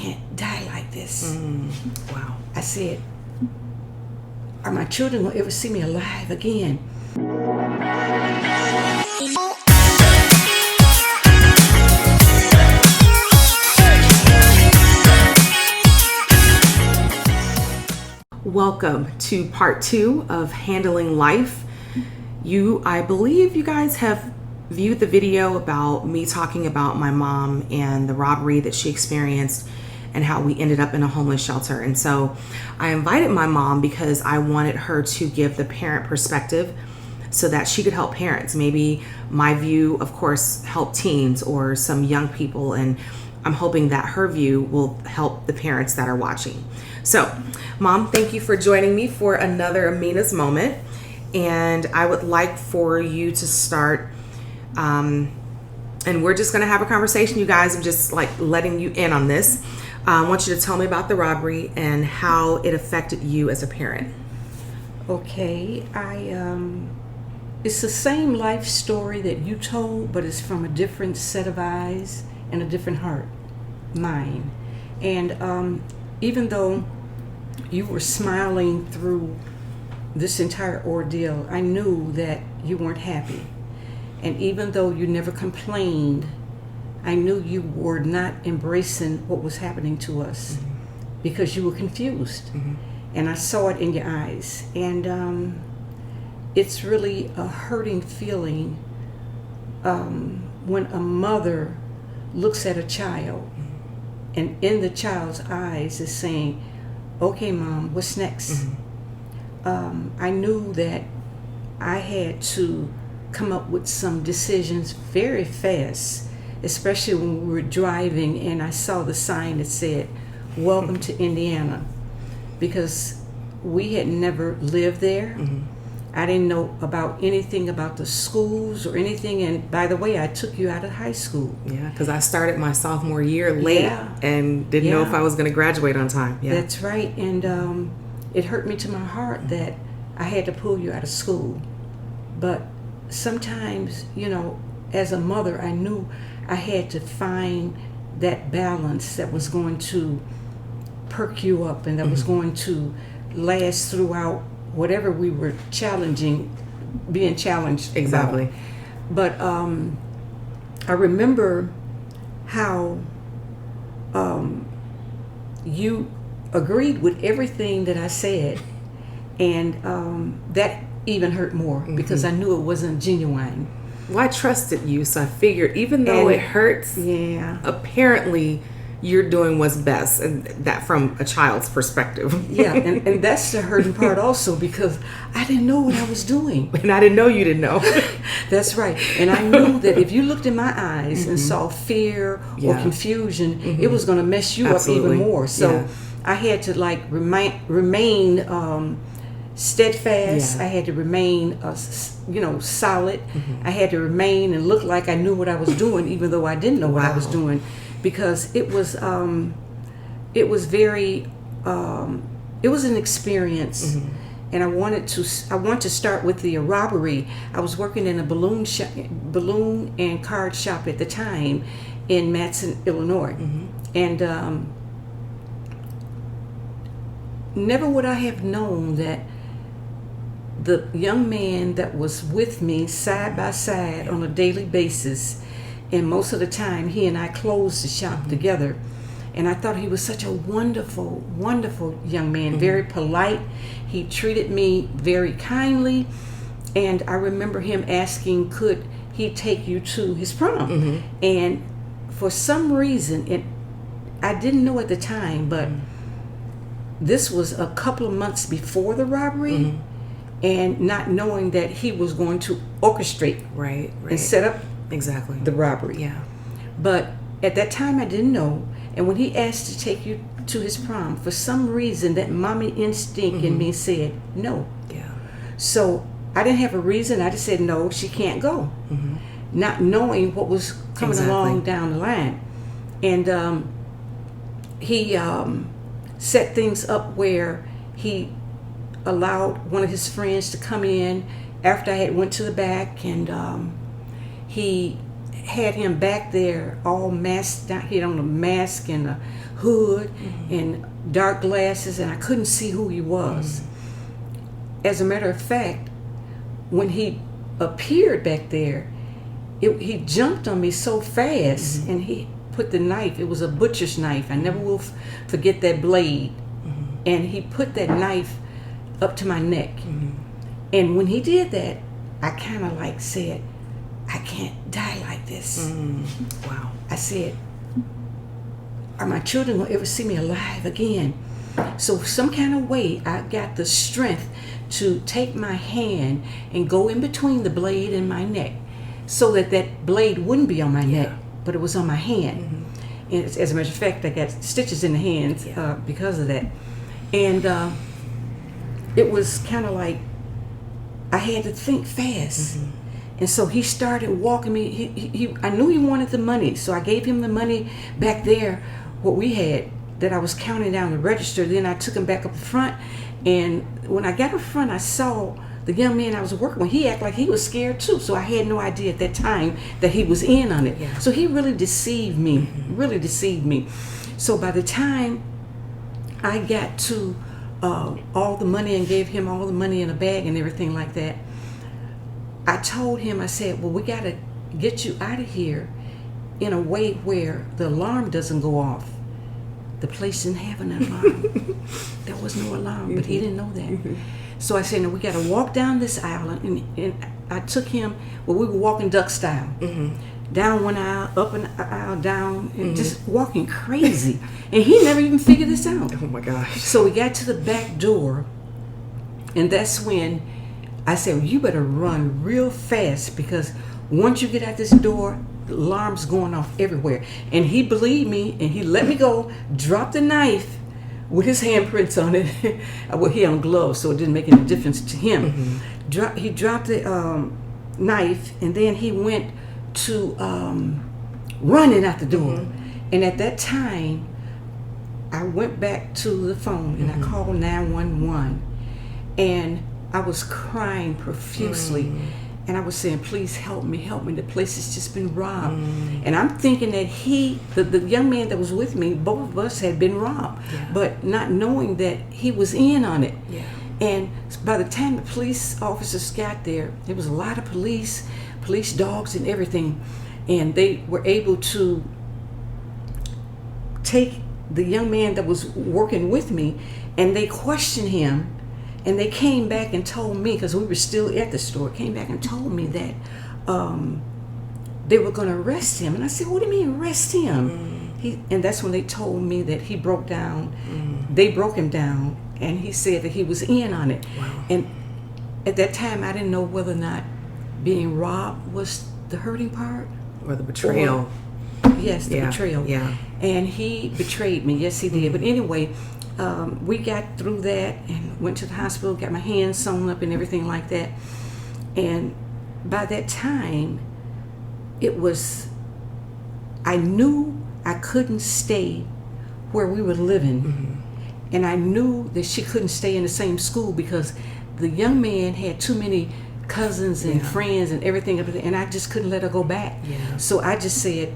can't die like this. Wow. I said, are my children going to ever see me alive again? Welcome to part 2 of Handling Life. I believe you guys have viewed the video about me talking about my mom and the robbery that she experienced and how we ended up in a homeless shelter. And so I invited my mom because I wanted her to give the parent perspective so that she could help parents. Maybe my view, of course, help teens or some young people, and I'm hoping that her view will help the parents that are watching. So, Mom, thank you for joining me for another Amina's Moment. And I would like for you to start, and we're just going to have a conversation, you guys. I'm just like letting you in on this. I want you to tell me about the robbery and how it affected you as a parent. Okay, it's the same life story that you told, but it's from a different set of eyes and a different heart, mine. And even though you were smiling through this entire ordeal, I knew that you weren't happy. And even though you never complained, I knew you were not embracing what was happening to us because you were confused. And I saw it in your eyes. And it's really a hurting feeling when a mother looks at a child and in the child's eyes is saying, okay, Mom, what's next? I knew that I had to come up with some decisions very fast, especially when we were driving and I saw the sign that said, welcome to Indiana, because we had never lived there. I didn't know about anything about the schools or anything. And by the way, I took you out of high school. Yeah, because I started my sophomore year late and didn't know if I was going to graduate on time. Yeah, that's right. And it hurt me to my heart that I had to pull you out of school. But sometimes, you know, as a mother, I knew I had to find that balance that was going to perk you up and that was going to last throughout whatever we were being challenged exactly about. But I remember how you agreed with everything that I said, and that even hurt more because I knew it wasn't genuine. Well, I trusted you, so I figured even though it hurts, apparently you're doing what's best, and that from a child's perspective. And that's the hurting part also, because I didn't know what I was doing. And I didn't know you didn't know. That's right. And I knew that if you looked in my eyes and saw fear or confusion, it was going to mess you up even more. So I had to like remain steadfast. I had to remain solid. I had to remain and look like I knew what I was doing, even though I didn't know what I was doing, because it was very it was an experience. And I want to start with the robbery. I was working in a balloon and card shop at the time in Matson, Illinois. And never would I have known that the young man that was with me side by side on a daily basis, and most of the time he and I closed the shop together, and I thought he was such a wonderful, wonderful young man, very polite. He treated me very kindly, and I remember him asking, could he take you to his prom? And for some reason, I didn't know at the time, but this was a couple of months before the robbery, and not knowing that he was going to orchestrate and set up the robbery. But at that time I didn't know. And when he asked to take you to his prom, for some reason that mommy instinct in me said no. So I didn't have a reason. I just said no, she can't go, not knowing what was coming along down the line. And he set things up where he allowed one of his friends to come in after I had went to the back, and he had him back there all masked down. He had on a mask and a hood and dark glasses, and I couldn't see who he was. As a matter of fact, when he appeared back there, he jumped on me so fast, and he put the knife. It was a butcher's knife. I never will forget that blade. And he put that knife up to my neck. And when he did that, I kind of like said, I can't die like this. Wow. I said, are my children going to ever see me alive again? So some kind of way, I got the strength to take my hand and go in between the blade and my neck so that that blade wouldn't be on my neck, but it was on my hand. And as a matter of fact, I got stitches in the hands because of that. And it was kind of like I had to think fast. And so he started walking me. I knew he wanted the money, so I gave him the money back there, what we had, that I was counting down the register. Then I took him back up front, and when I got up front, I saw the young man I was working with. He acted like he was scared too, so I had no idea at that time that he was in on it. So he really deceived me, really deceived me. So by the time I got to all the money and gave him all the money in a bag and everything like that, I told him, I said, well, we got to get you out of here in a way where the alarm doesn't go off. The place didn't have an alarm. There was no alarm, but he didn't know that. So I said, no, we got to walk down this aisle. And I took him, well, we were walking duck style. Down one aisle, up an aisle, down, and just walking crazy. And he never even figured this out. Oh my gosh. So we got to the back door, and that's when I said, well, you better run real fast, because once you get out this door, the alarm's going off everywhere. And he believed me, and he let me go, dropped the knife with his handprints on it. Well, he had gloves, so it didn't make any difference to him. He dropped the knife, and then he went to running out the door. And at that time, I went back to the phone, and I called 911. And I was crying profusely, and I was saying, please help me, the place has just been robbed. And I'm thinking that the young man that was with me, both of us had been robbed, but not knowing that he was in on it. And by the time the police officers got there was a lot of police dogs and everything, and they were able to take the young man that was working with me, and they questioned him. And they came back and told me, because we were still at the store, came back and told me that they were going to arrest him. And I said, what do you mean arrest him? And that's when they told me that he broke down. They broke him down, and he said that he was in on it. And at that time, I didn't know whether or not being robbed was the hurting part. Or the betrayal. Yes, the betrayal. And he betrayed me. Yes, he did. But anyway, we got through that and went to the hospital, got my hands sewn up and everything like that. And by that time, I knew I couldn't stay where we were living. And I knew that she couldn't stay in the same school, because the young man had too many cousins and friends and everything, and I just couldn't let her go back. So I just said,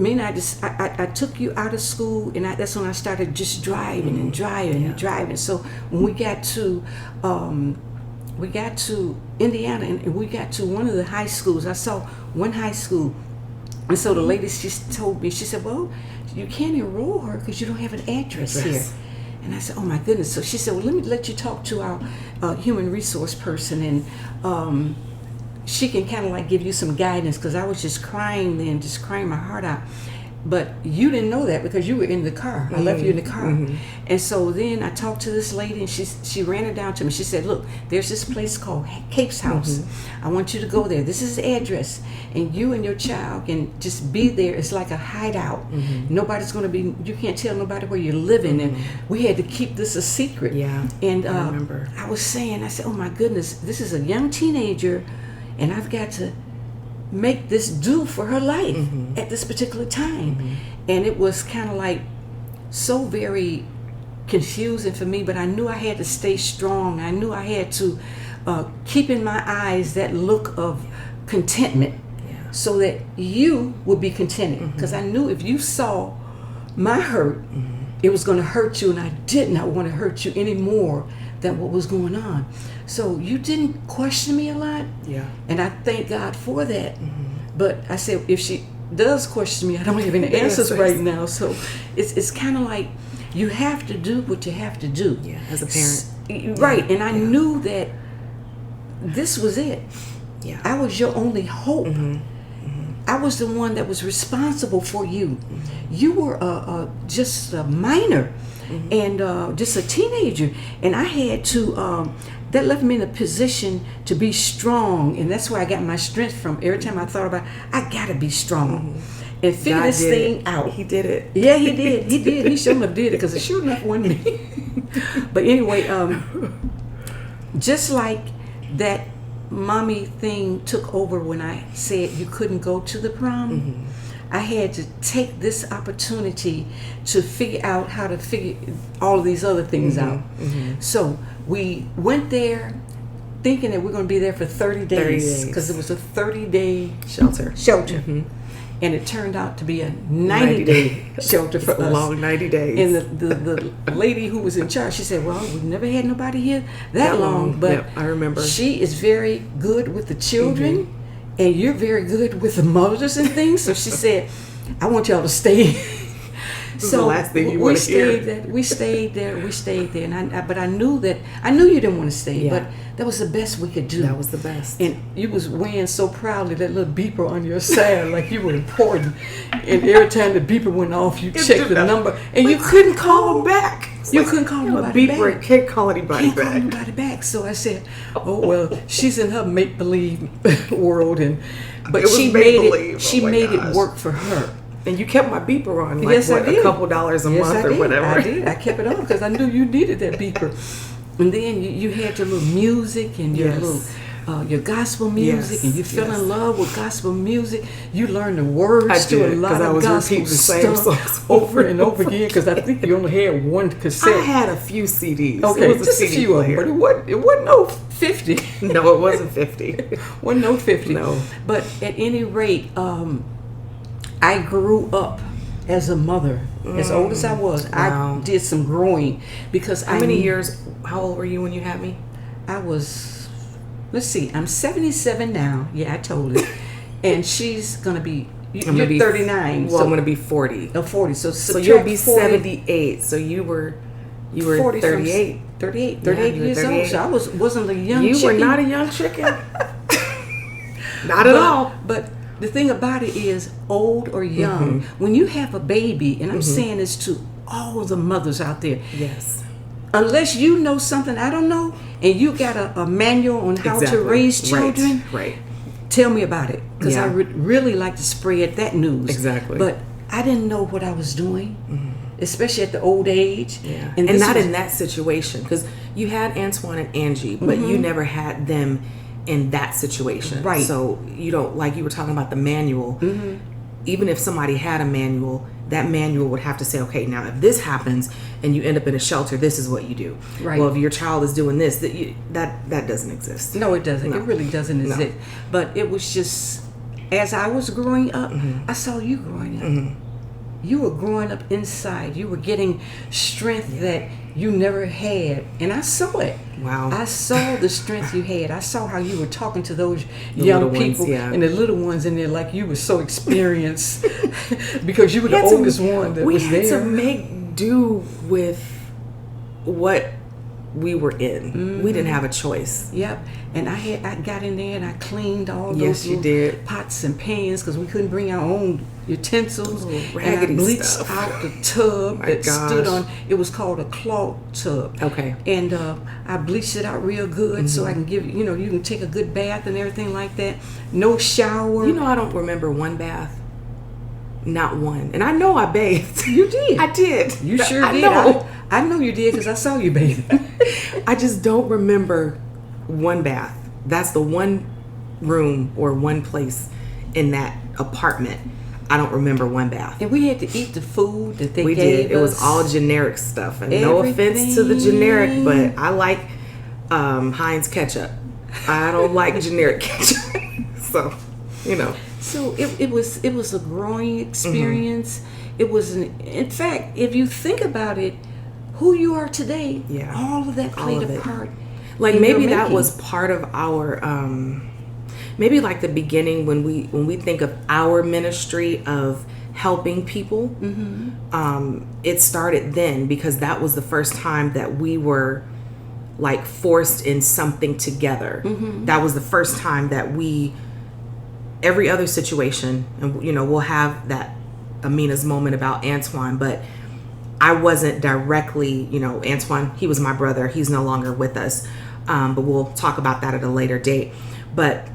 I took you out of school, and that's when I started just driving and driving and driving. So when we got to Indiana, and we got to one of the high schools, I saw one high school, and so the lady just told me, she said, well, you can't enroll her because you don't have an address here. And I said, oh my goodness. So she said, well, let me let you talk to our human resource person, and she can kind of like give you some guidance, because I was just crying then, just crying my heart out. But you didn't know that because you were in the car. I left you in the car. And so then I talked to this lady, and she ran it down to me. She said, look, there's this place called Cape's House. I want you to go there. This is the address. And you and your child can just be there. It's like a hideout. Nobody's going to be, you can't tell nobody where you're living. And we had to keep this a secret. And I remember. I said, oh my goodness, this is a young teenager, and I've got to make this do for her life at this particular time. And it was kind of like so very confusing for me, but I knew I had to stay strong. I knew I had to keep in my eyes that look of contentment, so that you would be contented. Because I knew if you saw my hurt, it was going to hurt you, and I did not want to hurt you any more than what was going on. So you didn't question me a lot, and I thank God for that. But I said, if she does question me, I don't have any answers right now. So it's kind of like you have to do what you have to do. Yeah, as a parent. Right, and I knew that this was it. Yeah. I was your only hope. I was the one that was responsible for you. You were just a minor and just a teenager. And I had to, that left me in a position to be strong. And that's where I got my strength from. Every time I thought about it, I got to be strong. And figure this thing out. He did it. Yeah, he did. He did. He sure enough did it, because it sure enough wasn't me. But anyway, just like that mommy thing took over when I said you couldn't go to the prom, I had to take this opportunity to figure out how to figure all of these other things out. So we went there thinking that we're going to be there for 30 days because it was a 30-day shelter. And it turned out to be a 90-day shelter for us. A long 90 days. And the lady who was in charge, she said, well, we've never had nobody here that long. But I remember. She is very good with the children, and you're very good with the mothers and things. So she said, I want y'all to stay. So the last thing you want to hear. We stayed there. But I knew you didn't want to stay. But that was the best we could do. That was the best. And you was wearing so proudly that little beeper on your side, like you were important. And every time the beeper went off, you checked the number, and you couldn't call them back. You couldn't call nobody back. Beeper can't call anybody back. Can't call nobody back. So I said, oh well, she's in her make believe world, but she made it work for her. And you kept my beeper on, like yes, what, a couple dollars a month or whatever. I did. I kept it on because I knew you needed that beeper. And then you had your little music and your little your gospel music, and you fell in love with gospel music. You learned the words to a lot of gospel stuff over and over again, because I think you only had one cassette. I had a few CDs. Okay, it was just a few of them, but it wasn't no 50. No, it wasn't 50. Wasn't no 50. No. But at any rate, I grew up as a mother. As old as I was, I did some growing because How many years? How old were you when you had me? I was, let's see, I'm 77 now. Yeah, I told it. And she's going to be, you're 39. Well, I'm going to be 40. 40. So you'll be 78. So you were 38. 38 years old. So I wasn't a young chicken. You were not a young chicken. Not at all. But the thing about it is, old or young, when you have a baby, and I'm saying this to all the mothers out there. Yes. Unless you know something I don't know, and you got a manual on how to raise children, right. Tell me about it. Because I really like to spread that news. Exactly. But I didn't know what I was doing, especially at the old age. Yeah. And not in that situation, because you had Antoine and Angie, but you never had them in that situation. Right. So you don't, like you were talking about the manual, even if somebody had a manual, that manual would have to say, okay, now if this happens and you end up in a shelter, this is what you do. Right. Well, if your child is doing this, that doesn't exist. No, it doesn't. No. It really doesn't exist. But it was just, as I was growing up, I saw you growing up. You were growing up inside. You were getting strength that you never had. And I saw it. Wow. I saw the strength you had. I saw how you were talking to those young people and the little ones in there like you were so experienced because you were the oldest one that was there. We had to make do with what we were in. We didn't have a choice. Yep. And I got in there and I cleaned all those little pots and pans because we couldn't bring our own utensils. And I bleached out the tub that stood on. It was called a cloth tub. Okay. And I bleached it out real good so I can give you can take a good bath and everything like that. No shower. I don't remember one bath. Not one. And I know I bathed. You did. I did. You sure did. I know you did because I saw you bathing. I just don't remember one bath. That's the one room or one place in that apartment. I don't remember one bath. And we had to eat the food that they gave us. We did. It was all generic stuff. And no offense to the generic, but I like Heinz ketchup. I don't like generic ketchup. So, So it was a growing experience. It was in fact, if you think about it, who you are today, all of that played a part. Like maybe that was part of our maybe like the beginning when we think of our ministry of helping people. It started then because that was the first time that we were like forced in something together. That was the first time that every other situation, and you know, we'll have that Amina's moment about Antoine, but I wasn't directly, you know, Antoine, he was my brother. He's no longer with us. But we'll talk about that at a later date. But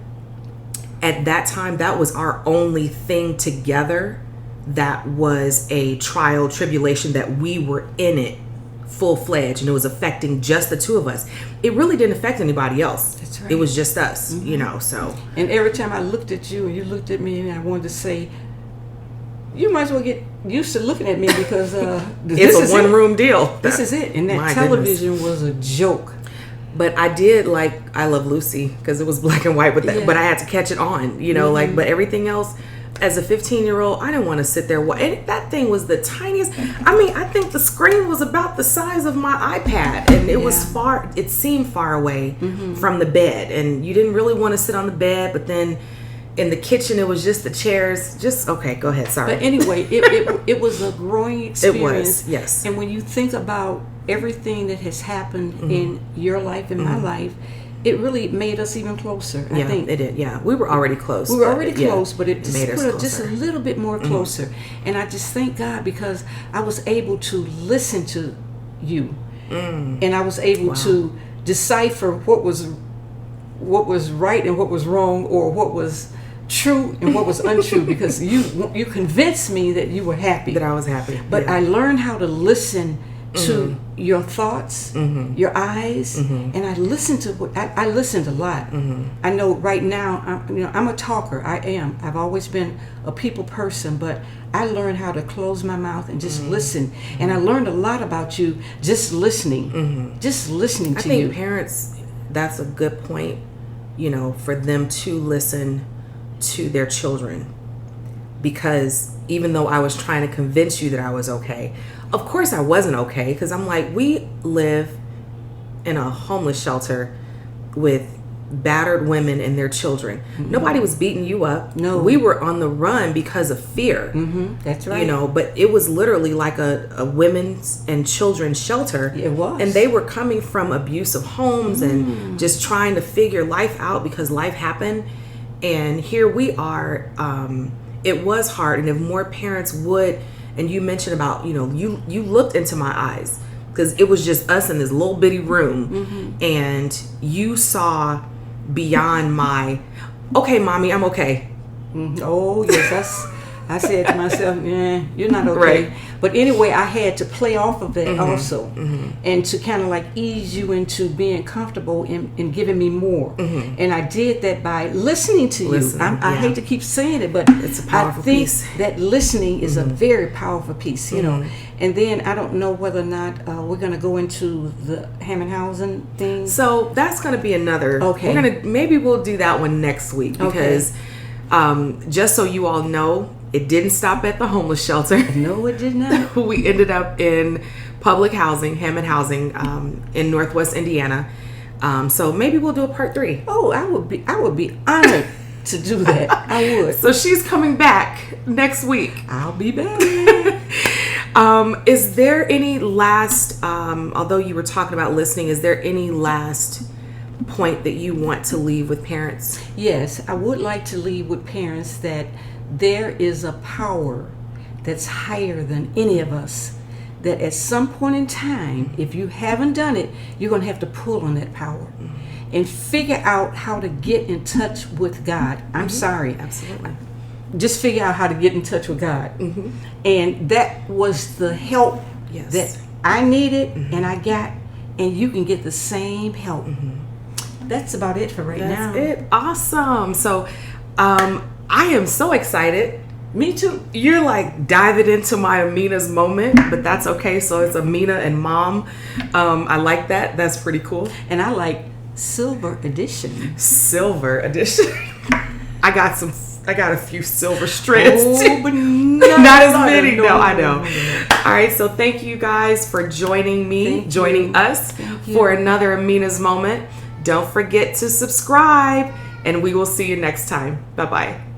at that time, that was our only thing together that was a trial, tribulation, that we were in it full-fledged, and it was affecting just the two of us. It really didn't affect anybody else. That's right. It was just us, you know, so. And every time I looked at you and you looked at me, and I wanted to say, you might as well get used to looking at me because it's a one-room deal. This is it. And that television was a joke. But I did like I Love Lucy because it was black and white, but but I had to catch it on, you know, like, but everything else, as a 15-year-old, I didn't want to sit there. And that thing was the tiniest. I mean, I think the screen was about the size of my iPad, and it was far. It seemed far away from the bed, and you didn't really want to sit on the bed. But then in the kitchen, it was just the chairs. Just okay. Go ahead. Sorry. But anyway, it was a growing experience. It was, yes. And when you think about everything that has happened in your life and my life, it really made us even closer. Yeah, I think it did. Yeah, we were already close. We were already close, but it just made us put us just a little bit more closer. And I just thank God because I was able to listen to you, and I was able to decipher what was right and what was wrong, or what was true and what was untrue, because you convinced me that you were happy, that I was happy. But I learned how to listen to your thoughts, your eyes, and I listened to I listened a lot. I know right now, I'm a talker. I am. I've always been a people person, but I learned how to close my mouth and just listen. And I learned a lot about you just listening, just listening to you. I think parents, that's a good point, you know, for them to listen to their children, because even though I was trying to convince you that I was okay, of course I wasn't okay, because I'm like, we live in a homeless shelter with battered women and their children. Nobody was beating you up. No. We were on the run because of fear. That's right. You know, but it was literally like a women's and children's shelter. It was. And they were coming from abusive homes and just trying to figure life out because life happened. And here we are. It was hard. And if more parents would, and you mentioned about, you know, you looked into my eyes because it was just us in this little bitty room, and you saw beyond my, okay, mommy, I'm okay. Oh yes, I said to myself, yeah, you're not okay. Right. But anyway, I had to play off of that also, and to kind of like ease you into being comfortable and giving me more. And I did that by listening to you. I hate to keep saying it, but it's a powerful I think piece. that listening is a very powerful piece, you know. And then I don't know whether or not we're going to go into the Hammenhausen thing. So that's going to be another. Okay. Maybe we'll do that one next week, because just so you all know, it didn't stop at the homeless shelter. No, it did not. We ended up in public housing, Hammond Housing, in Northwest Indiana. So maybe we'll do a part 3. Oh, I would be honored to do that. I would. So she's coming back next week. I'll be back. Is there any last, although you were talking about listening, is there any last point that you want to leave with parents? Yes, I would like to leave with parents that there is a power that's higher than any of us, that at some point in time, if you haven't done it, you're going to have to pull on that power and figure out how to get in touch with God. I'm sorry. Absolutely. Just figure out how to get in touch with God. And that was the help that I needed and I got, and you can get the same help. That's about it for right now. That's it. Awesome. So I am so excited. Me too. You're like diving into my Amina's moment, but that's okay. So it's Amina and Mom. I like that. That's pretty cool. And I like Silver Edition. Silver Edition. I got some I got a few silver strands too. but Not as many. No, I know. All right, so thank you guys for joining me, joining us for another Amina's Moment. Don't forget to subscribe, and we will see you next time. Bye-bye.